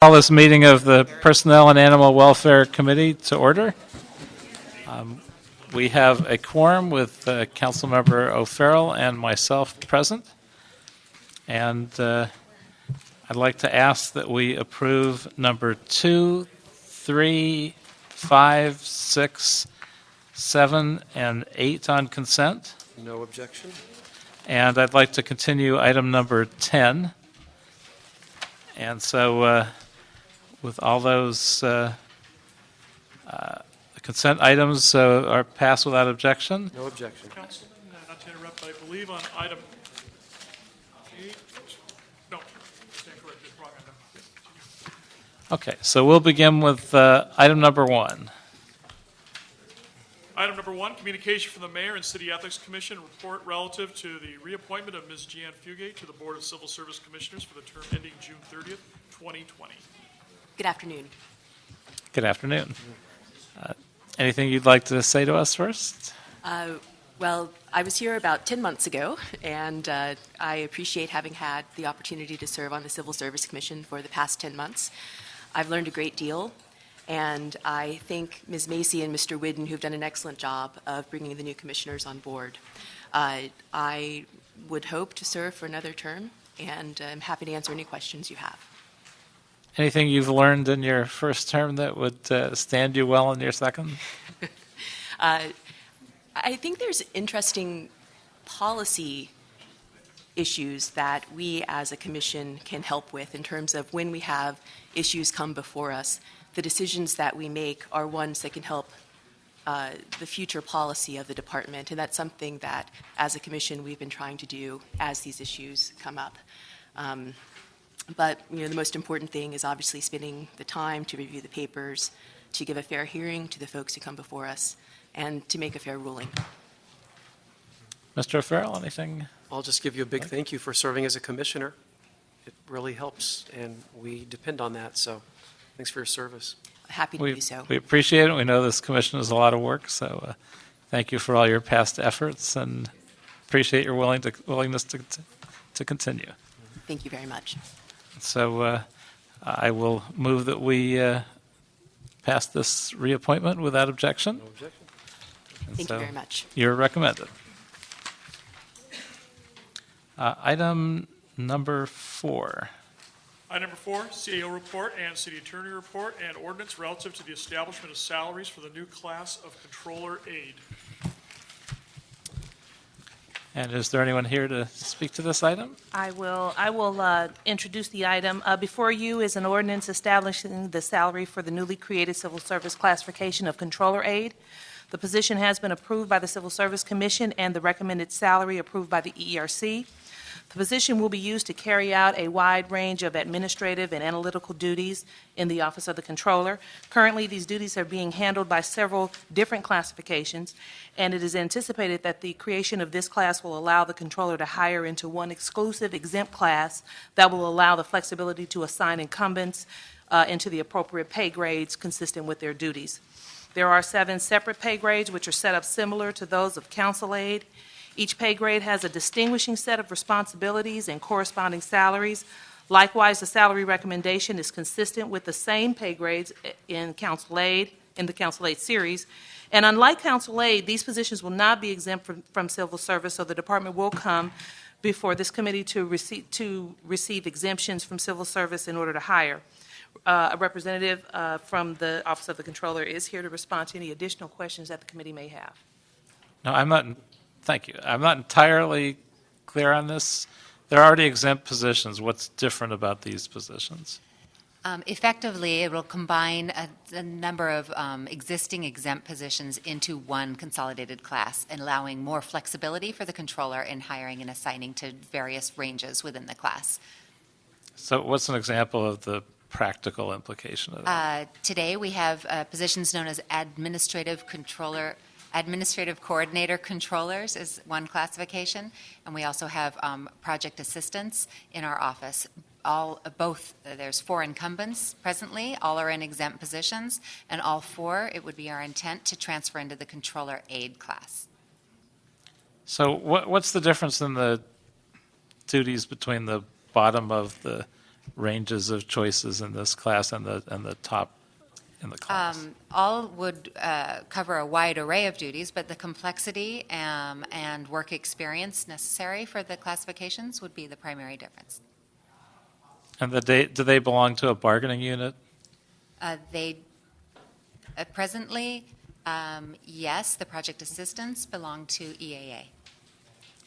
Call this meeting of the Personnel and Animal Welfare Committee to order. We have a quorum with Councilmember O'Farrell and myself present. And I'd like to ask that we approve number 2, 3, 5, 6, 7, and 8 on consent. No objection. And I'd like to continue item number 10. And so with all those consent items are passed without objection. No objection. Councilman, not to interrupt, but I believe on item 8, no, stand corrected, wrong item. Okay, so we'll begin with item number 1. Item number 1, communication from the Mayor and City Ethics Commission report relative to the reappointment of Ms. Jeanne Fugate to the Board of Civil Service Commissioners for the term ending June 30th, 2020. Good afternoon. Good afternoon. Anything you'd like to say to us first? Well, I was here about 10 months ago, and I appreciate having had the opportunity to serve on the Civil Service Commission for the past 10 months. I've learned a great deal, and I thank Ms. Macy and Mr. Whidden, who've done an excellent job of bringing the new commissioners on board. I would hope to serve for another term, and I'm happy to answer any questions you have. Anything you've learned in your first term that would stand you well in your second? I think there's interesting policy issues that we as a commission can help with in terms of when we have issues come before us. The decisions that we make are ones that can help the future policy of the department, and that's something that as a commission we've been trying to do as these issues come up. But the most important thing is obviously spending the time to review the papers, to give a fair hearing to the folks who come before us, and to make a fair ruling. Mr. O'Farrell, anything? I'll just give you a big thank you for serving as a commissioner. It really helps, and we depend on that, so thanks for your service. Happy to do so. We appreciate it. We know this commission is a lot of work, so thank you for all your past efforts, and appreciate your willingness to continue. Thank you very much. So I will move that we pass this reappointment without objection. No objection. Thank you very much. You're recommended. Item number 4. Item number 4, CAO report and City Attorney report and ordinance relative to the establishment of salaries for the new class of controller aide. And is there anyone here to speak to this item? I will introduce the item. Before you is an ordinance establishing the salary for the newly created civil service classification of controller aide. The position has been approved by the Civil Service Commission and the recommended salary approved by the EERC. The position will be used to carry out a wide range of administrative and analytical duties in the Office of the Controller. Currently, these duties are being handled by several different classifications, and it is anticipated that the creation of this class will allow the Controller to hire into one exclusive exempt class that will allow the flexibility to assign incumbents into the appropriate pay grades consistent with their duties. There are 7 separate pay grades which are set up similar to those of council aide. Each pay grade has a distinguishing set of responsibilities and corresponding salaries. Likewise, the salary recommendation is consistent with the same pay grades in the council aide series. And unlike council aide, these positions will not be exempt from civil service, so the department will come before this committee to receive exemptions from civil service in order to hire. A representative from the Office of the Controller is here to respond to any additional questions that the committee may have. No, thank you. I'm not entirely clear on this. They're already exempt positions. What's different about these positions? Effectively, it will combine a number of existing exempt positions into one consolidated class, and allowing more flexibility for the controller in hiring and assigning to various ranges within the class. So what's an example of the practical implication of that? Today, we have positions known as administrative coordinator controllers is one classification, and we also have project assistants in our office. There's 4 incumbents presently, all are in exempt positions, and all 4, it would be our intent to transfer into the controller aide class. So what's the difference in the duties between the bottom of the ranges of choices in this class and the top in the class? All would cover a wide array of duties, but the complexity and work experience necessary for the classifications would be the primary difference. And do they belong to a bargaining unit? They presently, yes, the project assistants belong to EAA.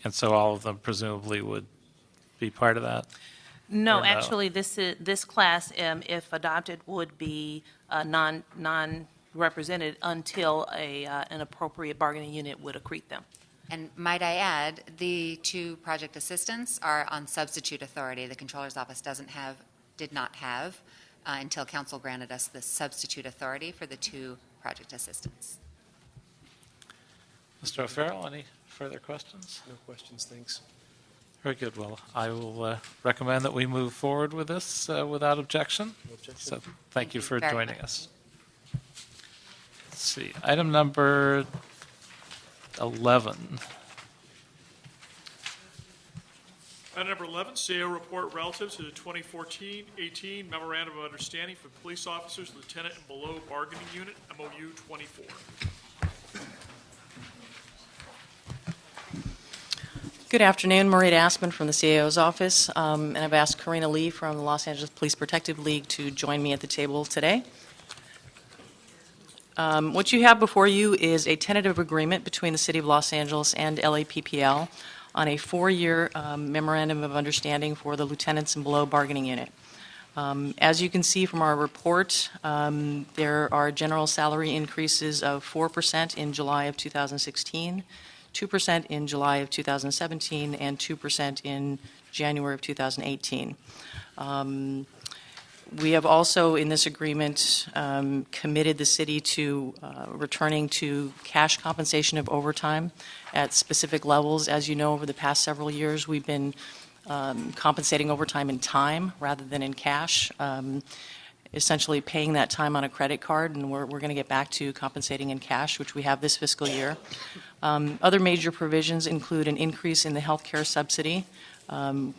And so all of them presumably would be part of that? No, Or no? actually, this class, if adopted, would be non-represented until an appropriate bargaining unit would accrete them. And might I add, the two project assistants are on substitute authority. The Controller's Office did not have, until Council granted us the substitute authority for the two project assistants. Mr. O'Farrell, any further questions? No questions, thanks. Very good. Well, I will recommend that we move forward with this without objection. No objection. So thank you for very joining much. us. Let's see, item number 11. Item number 11, CAO report relative to the 2014-18 Memorandum of Understanding for Police Officers, Lieutenant and Below Bargaining Unit, MOU 24. Good afternoon, Maureen Aspen from the CAO's office, and I've asked Karina Lee from the Los Angeles Police Protective League to join me at the table today. What you have before you is a tentative agreement between the City of Los Angeles and LAPPL on a 4-year memorandum of understanding for the lieutenants and below bargaining unit. As you can see from our report, there are general salary increases of 4% in July of 2016, 2% in July of 2017, and 2% in January of 2018. We have also, in this agreement, committed the city to returning to cash compensation of overtime at specific levels. As you know, over the past several years, we've been compensating overtime in time rather than in cash, essentially paying that time on a credit card, and we're going to get back to compensating in cash, which we have this fiscal year. Other major provisions include an increase in the health care subsidy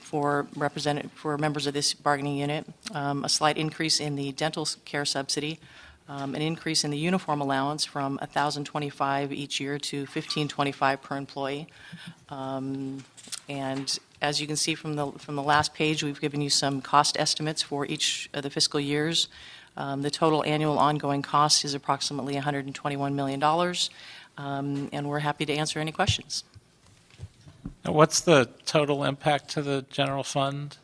for members of this bargaining unit, a slight increase in the dental care subsidy, an increase in the uniform allowance from $1,025 each year to $1,525 per employee. And as you can see from the last page, we've given you some cost estimates for each of the fiscal years. The total annual ongoing cost is approximately $121 million, and we're happy to answer any questions. Now, what's the total impact to the general fund?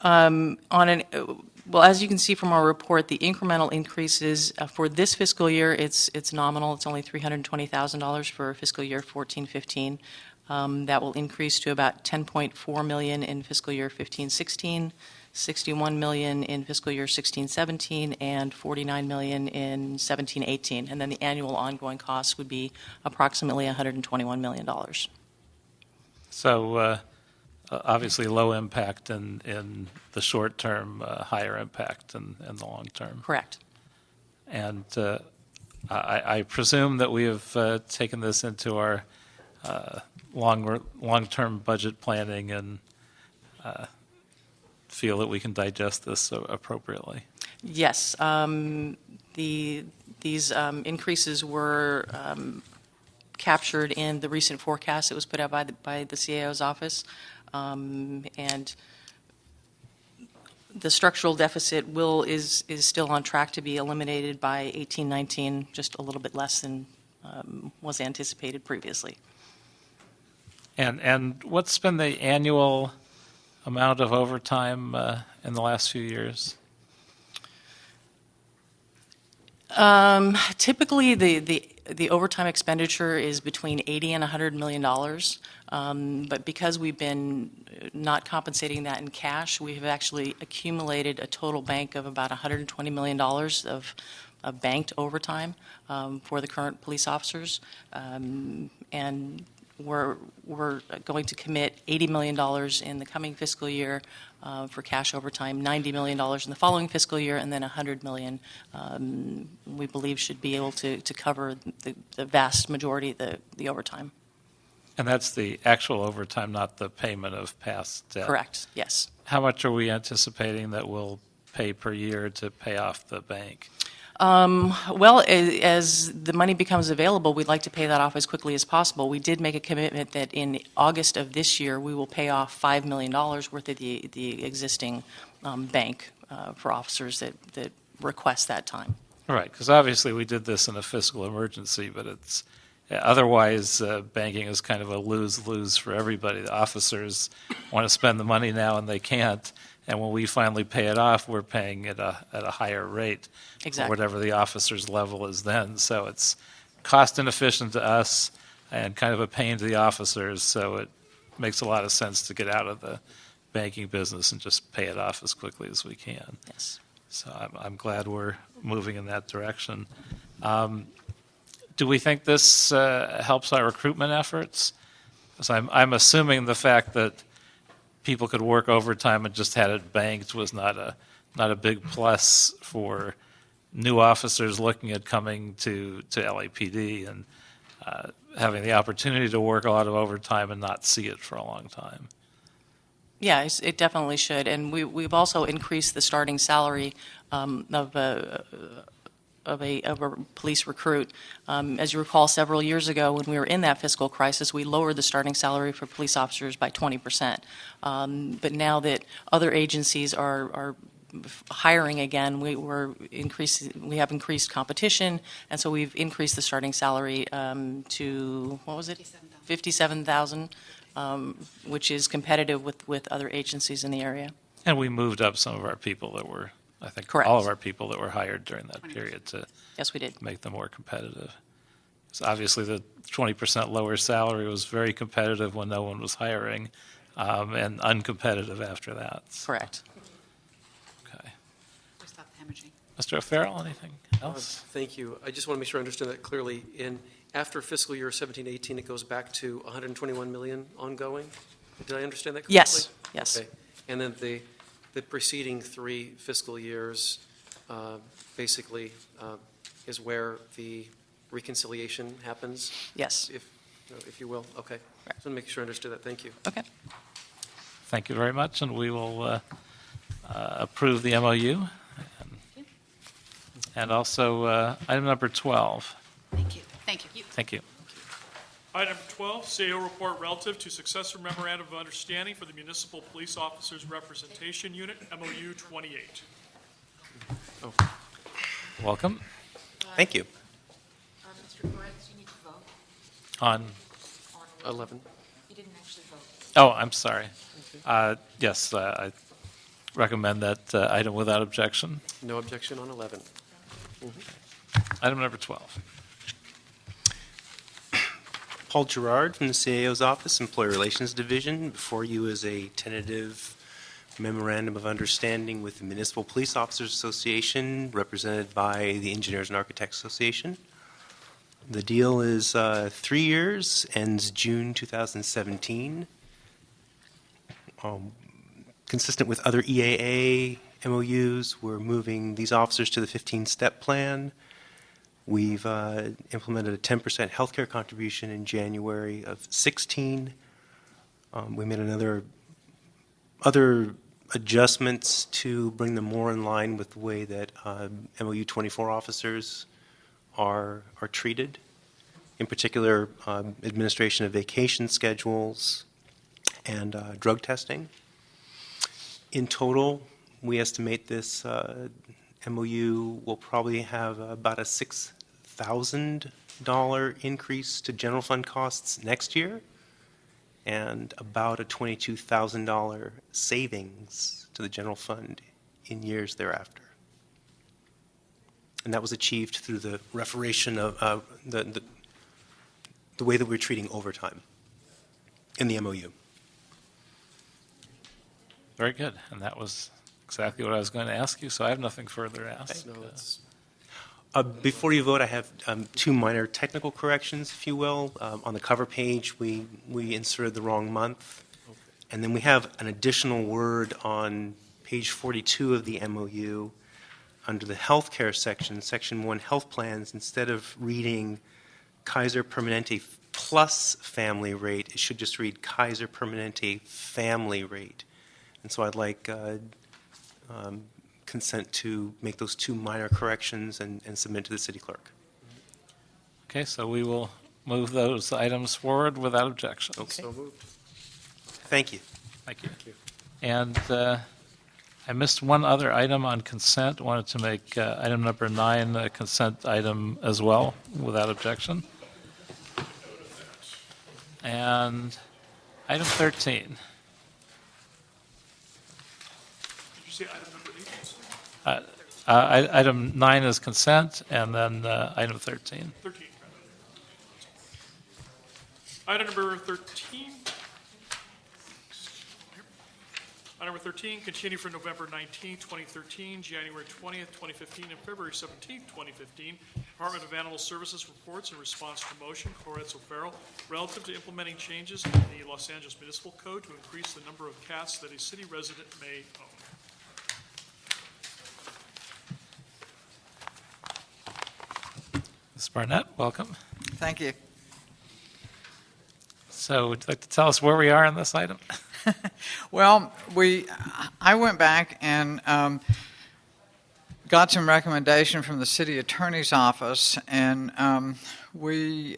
Well, as you can see from our report, the incremental increases for this fiscal year, it's nominal. It's only $320,000 for fiscal year 14-15. That will increase to about $10.4 million in fiscal year 15-16, $61 million in fiscal year 16-17, and $49 million in 17-18. And then the annual ongoing costs would be approximately $121 million. So obviously low impact in the short term, higher impact in the long term. Correct. And I presume that we have taken this into our long-term budget planning and feel that we can digest this appropriately. Yes. These increases were captured in the recent forecast that was put out by the CAO's office. And the structural deficit is still on track to be eliminated by 18-19, just a little bit less than was anticipated previously. And what's been the annual amount of overtime in the last few years? Typically, the overtime expenditure is between $80 and $100 million, but because we've been not compensating that in cash, we have actually accumulated a total bank of about $120 million of banked overtime for the current police officers, and we're going to commit $80 million in the coming fiscal year for cash overtime, $90 million in the following fiscal year, and then $100 million we believe should be able to cover the vast majority of the overtime. And that's the actual overtime, not the payment of past debt. Correct, yes. how much are we anticipating that we'll pay per year to pay off the bank? Well, as the money becomes available, we'd like to pay that off as quickly as possible. We did make a commitment that in August of this year, we will pay off $5 million worth of the existing bank for officers that request that time. Right, because obviously we did this in a fiscal emergency, but it's otherwise banking is kind of a lose-lose for everybody. The officers want to spend the money now and they can't, and when we finally pay it off, we're paying at a higher rate, Exactly. for whatever the officer's level is then. So it's cost inefficient to us and kind of a pain to the officers. So it makes a lot of sense to get out of the banking business and just pay it off as quickly as we can. Yes. So I'm glad we're moving in that direction. Do we think this helps our recruitment efforts? Because I'm assuming the fact that people could work overtime and just had it banked was not a big plus for new officers looking at coming to LAPD and having the opportunity to work a lot of overtime and not see it for a long time. Yeah, it definitely should. And we've also increased the starting salary of a police recruit. As you recall, several years ago when we were in that fiscal crisis, we lowered the starting salary for police officers by 20%. But now that other agencies are hiring again, we have increased competition, and so we've increased the starting salary to, what was it? $57,000, which is competitive with other agencies in the area. And we moved up some of our people that were, I think, Correct. all of our people that were hired during that period to Yes, we did. make them more competitive. So obviously, the 20% lower salary was very competitive when no one was hiring, and uncompetitive after that. Correct. Okay. Stop hemorrhaging. Mr. O'Farrell, anything else? Thank you. I just want to make sure I understand that clearly. After fiscal year 17-18, it goes back to 121 million ongoing? Did I understand that correctly? Yes, yes. Okay. And then the preceding 3 fiscal years basically is where the reconciliation happens, Yes. if you will? Okay. Just want to make sure I understood that. Thank you. Okay. Thank you very much, and we will approve the MOU. And also, item number 12. Thank you. Thank you. Thank you. Item 12, CAO report relative to successor memorandum of understanding for the Municipal Police Officers Representation Unit, MOU 28. Welcome. Thank you. Mr. Perez, you need to vote On, 11. You didn't actually vote. oh, I'm sorry. Yes, I recommend that item without objection. No objection on 11. Item number 12. Paul Gerard from the CAO's Office, Employee Relations Division. Before you is a tentative memorandum of understanding with the Municipal Police Officers Association, represented by the Engineers and Architects Association. The deal is 3 years, ends June 2017. Consistent with other EAA MOUs, we're moving these officers to the 15-step plan. We've implemented a 10% healthcare contribution in January of 16. We made other adjustments to bring them more in line with the way that MOU 24 officers are treated. In particular, administration of vacation schedules and drug testing. In total, we estimate this MOU will probably have about a $6,000 increase to general fund costs next year and about a $22,000 savings to the general fund in years thereafter. And that was achieved through the reformation of the way that we're treating overtime in the MOU. Very good. And that was exactly what I was going to ask you, so I have nothing further to ask. No, that's Before you vote, I have 2 minor technical corrections, if you will. On the cover page, we inserted the wrong month. And then we have an additional word on page 42 of the MOU under the healthcare section, section 1, health plans. Instead of reading Kaiser Permanente plus family rate, it should just read Kaiser Permanente family rate, And so I'd like consent to make those 2 minor corrections and submit to the city clerk. Okay, so we will move those items forward without objection. Okay. So moved. Thank you. Thank you. And I missed one other item on consent. Wanted to make item number 9 a consent item as well, without objection. And item 13. Did you say item number 8? Item 9 is consent, and then item 13. 13. Item number 13. Item number 13, continue for November 19, 2013, January 20th, 2015, and February 17th, 2015. Department of Animal Services reports in response to motion, Corretz O'Farrell, relative to implementing changes in the Los Angeles Municipal Code to increase the number of cats that a city resident may own. Ms. Barnett, welcome. Thank you. So would you like to tell us where we are on this item? Well, I went back and got some recommendation from the city attorney's office, and we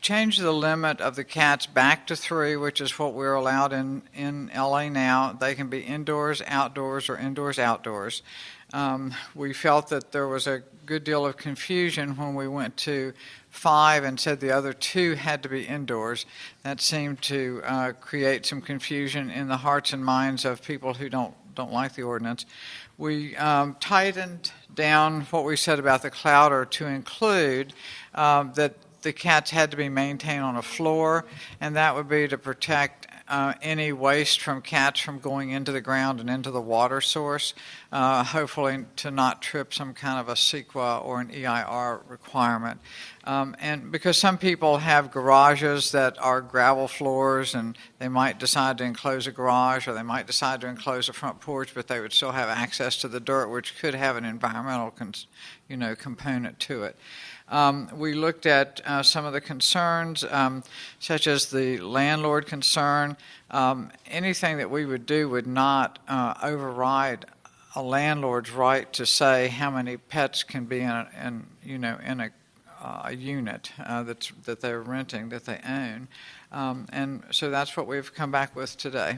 changed the limit of the cats back to 3, which is what we're allowed in LA now. They can be indoors, outdoors, or indoors, outdoors. We felt that there was a good deal of confusion when we went to 5 and said the other 2 had to be indoors. That seemed to create some confusion in the hearts and minds of people who don't like the ordinance. We tightened down what we said about the clouder to include that the cats had to be maintained on a floor, and that would be to protect any waste from cats from going into the ground and into the water source, hopefully to not trip some kind of a CEQA or an EIR requirement. And because some people have garages that are gravel floors, and they might decide to enclose a garage, or they might decide to enclose a front porch, but they would still have access to the dirt, which could have an environmental component to it. We looked at some of the concerns, such as the landlord concern. Anything that we would do would not override a landlord's right to say how many pets can be in a unit that they're renting, that they own. And so that's what we've come back with today.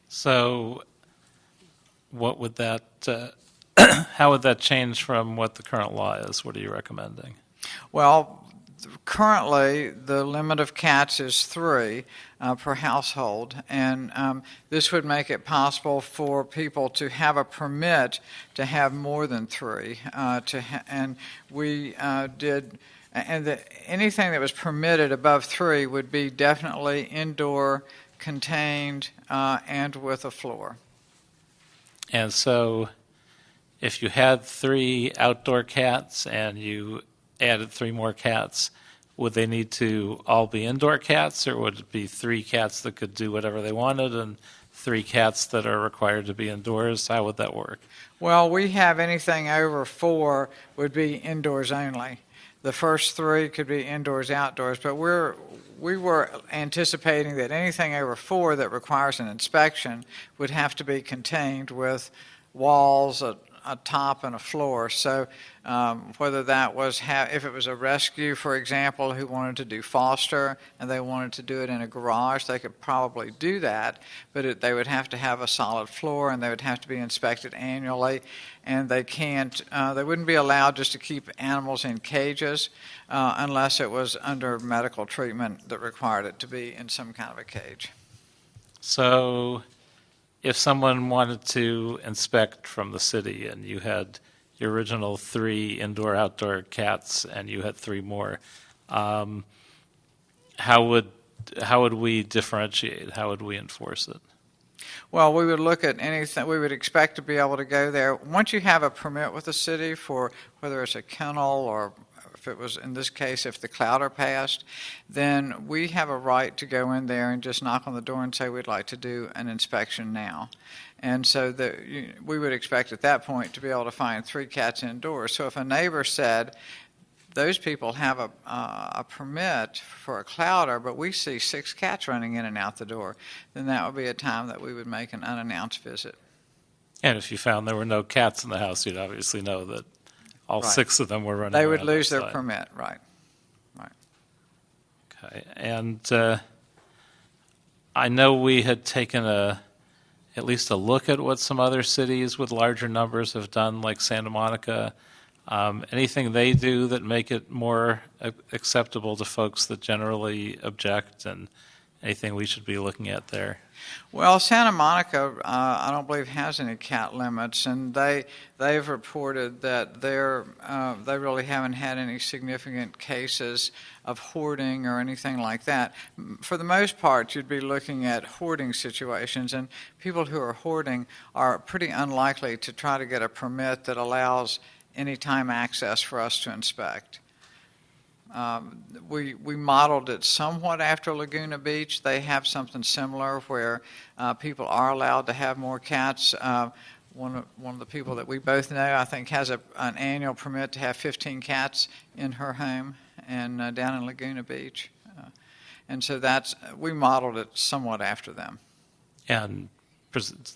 So what would that, how would that change from what the current law is? What are you recommending? Well, currently, the limit of cats is 3 per household, and this would make it possible for people to have a permit to have more than 3. And we did, and anything that was permitted above 3 would be definitely indoor, contained, and with a floor. And so if you had 3 outdoor cats and you added 3 more cats, would they need to all be indoor cats, or would it be 3 cats that could do whatever they wanted and 3 cats that are required to be indoors? How would that work? Well, we have anything over 4 would be indoors only. The first 3 could be indoors, outdoors, but we were anticipating that anything over 4 that requires an inspection would have to be contained with walls, a top, and a floor. So whether that was, if it was a rescue, for example, who wanted to do foster and they wanted to do it in a garage, they could probably do that, but they would have to have a solid floor, and they would have to be inspected annually, and they wouldn't be allowed just to keep animals in cages unless it was under medical treatment that required it to be in some kind of a cage. So if someone wanted to inspect from the city and you had your original 3 indoor-outdoor cats and you had 3 more, how would we differentiate? How would we enforce it? Well, we would look at anything. We would expect to be able to go there. Once you have a permit with the city for whether it's a kennel or if it was, in this case, if the clouder passed, then we have a right to go in there and just knock on the door and say we'd like to do an inspection now. And so we would expect at that point to be able to find 3 cats indoors. So if a neighbor said those people have a permit for a clouder, but we see 6 cats running in and out the door, then that would be a time that we would make an unannounced visit. And if you found there were no cats in the house, you'd obviously know that all Right. 6 of them were running They would around lose their outside. permit, right. Okay, and I know we had taken at least a look at what some other cities with larger numbers have done, like Santa Monica. Anything they do that make it more acceptable to folks that generally object, and anything we should be looking at there? Well, Santa Monica, I don't believe has any cat limits, and they've reported that they really haven't had any significant cases of hoarding or anything like that. For the most part, you'd be looking at hoarding situations, and people who are hoarding are pretty unlikely to try to get a permit that allows anytime access for us to inspect. We modeled it somewhat after Laguna Beach. They have something similar where people are allowed to have more cats. One of the people that we both know, I think, has an annual permit to have 15 cats in her home and down in Laguna Beach. And so we modeled it somewhat after them. And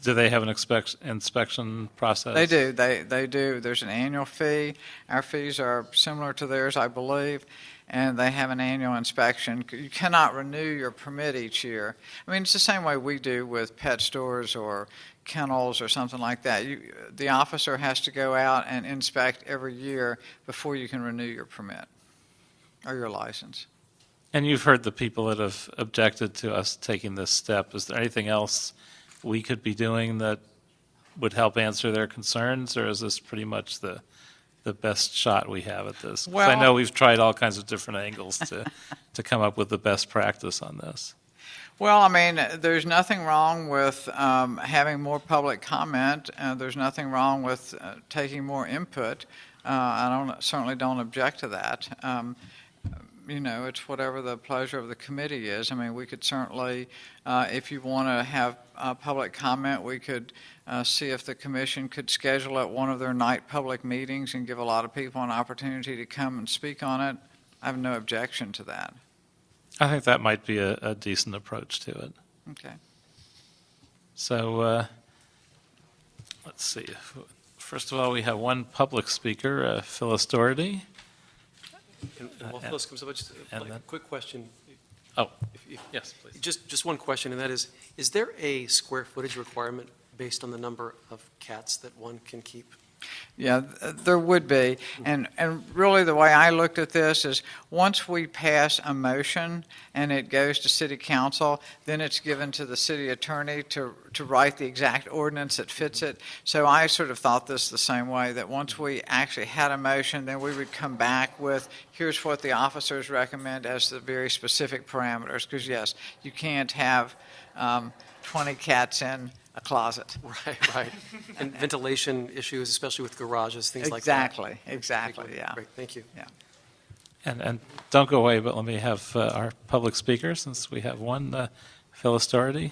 do they have an inspection process? They do. They do. There's an annual fee. Our fees are similar to theirs, I believe, and they have an annual inspection. You cannot renew your permit each year. I mean, it's the same way we do with pet stores or kennels or something like that. The officer has to go out and inspect every year before you can renew your permit or your license. And you've heard the people that have objected to us taking this step. Is there anything else we could be doing that would help answer their concerns, or is this pretty much the best shot we have at this? 'Cause I Well- know we've tried all kinds of different angles to come up with the best practice on this. Well, I mean, there's nothing wrong with having more public comment. There's nothing wrong with taking more input. I certainly don't object to that. It's whatever the pleasure of the committee is. I mean, we could certainly, if you want to have public comment, we could see if the commission could schedule at one of their night public meetings and give a lot of people an opportunity to come and speak on it. I have no objection to that. I think that might be a decent approach to it. Okay. So let's see. First of all, we have one public speaker, Phyllis Doherty. And while Phyllis comes up, just and a then- quick question. Oh, If- yes, please. Just one question, and that is there a square footage requirement based on the number of cats that one can keep? Yeah, there would be. And really the way I looked at this is once we pass a motion and it goes to city council, then it's given to the city attorney to write the exact ordinance that fits it. So I sort of thought this the same way, that once we actually had a motion, then we would come back with, here's what the officers recommend as the very specific parameters. Because yes, you can't have 20 cats in a closet. Right. And ventilation issues, especially with garages, things like that. Exactly, yeah. Great, thank you. And don't go away, but let me have our public speaker, since we have one, Phyllis Doherty.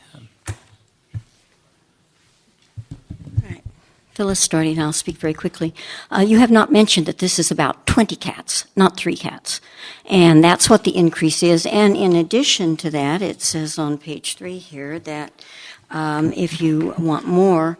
Phyllis Doherty, and I'll speak very quickly. You have not mentioned that this is about 20 cats, not 3 cats. And that's what the increase is. And in addition to that, it says on page 3 here that if you want more,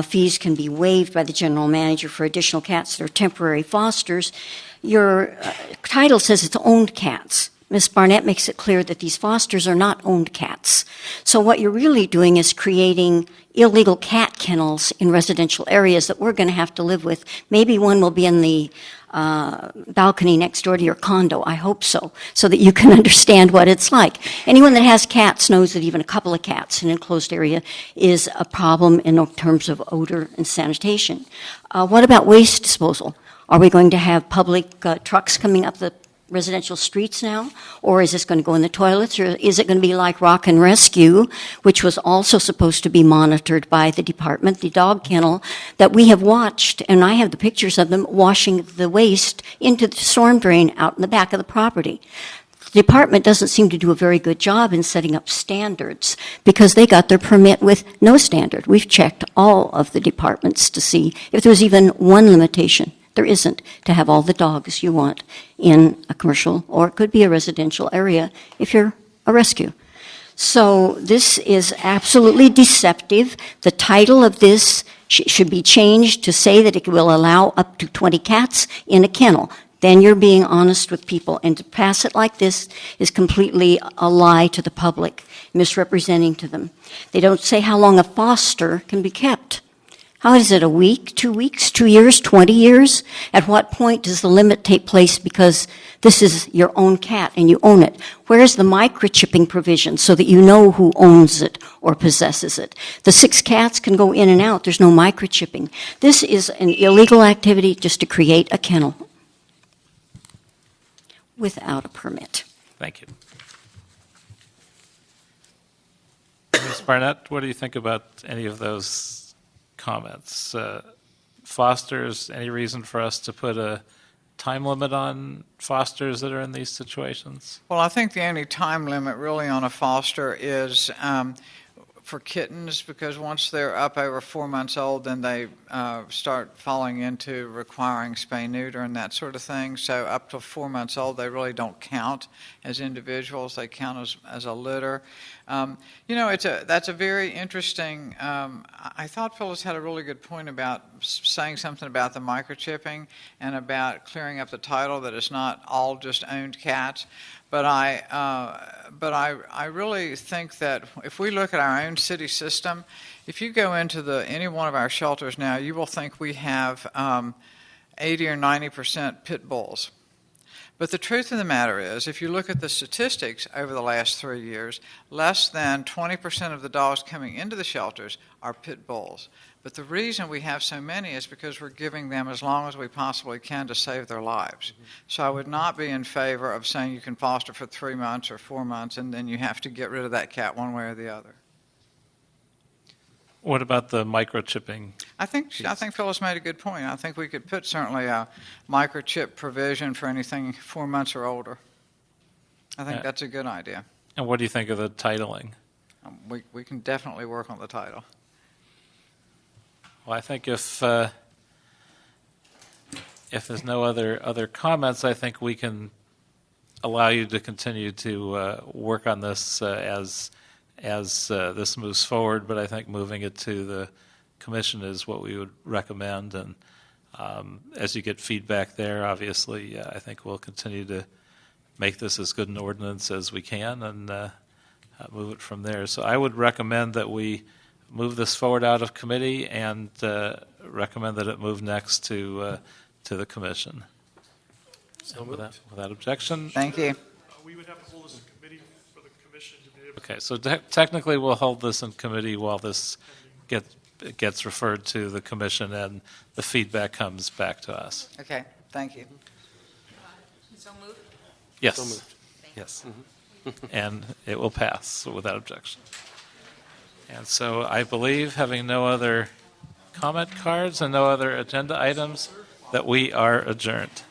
fees can be waived by the general manager for additional cats that are temporary fosters. Your title says it's owned cats. Ms. Barnett makes it clear that these fosters are not owned cats. So what you're really doing is creating illegal cat kennels in residential areas that we're going to have to live with. Maybe one will be in the balcony next door to your condo. I hope so that you can understand what it's like. Anyone that has cats knows that even a couple of cats in an enclosed area is a problem in terms of odor and sanitation. What about waste disposal? Are we going to have public trucks coming up the residential streets now? Or is this going to go in the toilets? Or is it going to be like Rock and Rescue, which was also supposed to be monitored by the department, the dog kennel, that we have watched, and I have the pictures of them washing the waste into the storm drain out in the back of the property. The department doesn't seem to do a very good job in setting up standards because they got their permit with no standard. We've checked all of the departments to see if there was even one limitation. There isn't to have all the dogs you want in a commercial, or it could be a residential area if you're a rescue. So this is absolutely deceptive. The title of this should be changed to say that it will allow up to 20 cats in a kennel. Then you're being honest with people. And to pass it like this is completely a lie to the public, misrepresenting to them. They don't say how long a foster can be kept. How is it, a week, 2 weeks, 2 years, 20 years? At what point does the limit take place because this is your own cat and you own it? Where's the microchipping provision so that you know who owns it or possesses it? The 6 cats can go in and out. There's no microchipping. This is an illegal activity just to create a kennel without a permit. Thank you. Ms. Barnett, what do you think about any of those comments? Fosters, any reason for us to put a time limit on fosters that are in these situations? Well, I think the only time limit really on a foster is for kittens, because once they're up over 4 months old, then they start falling into requiring spay, neuter, and that sort of thing. So up to 4 months old, they really don't count as individuals. They count as a litter. That's a very interesting. I thought Phyllis had a really good point about saying something about the microchipping and about clearing up the title that it's not all just owned cats. But I really think that if we look at our own city system, if you go into any one of our shelters now, you will think we have 80 or 90% pit bulls. But the truth of the matter is, if you look at the statistics over the last 3 years, less than 20% of the dogs coming into the shelters are pit bulls. But the reason we have so many is because we're giving them as long as we possibly can to save their lives. So I would not be in favor of saying you can foster for 3 months or 4 months and then you have to get rid of that cat one way or the other. What about the microchipping? I think Phyllis made a good point. I think we could put certainly a microchip provision for anything 4 months or older. I think that's a good idea. And what do you think of the titling? We can definitely work on the title. Well, I think if there's no other comments, I think we can allow you to continue to work on this as this moves forward. But I think moving it to the commission is what we would recommend. And as you get feedback there, obviously, I think we'll continue to make this as good an ordinance as we can and move it from there. So I would recommend that we move this forward out of committee and recommend that it move next to the commission. So Without objection. Thank you. We would have to hold this in committee for the commission to be able Okay, so technically we'll hold this in committee while this gets referred to the commission and the feedback comes back to us. Okay, thank you. So moved? Yes. So moved. Yes. And it will pass without objection. And so I believe, having no other comment cards and no other agenda items, that we are adjourned.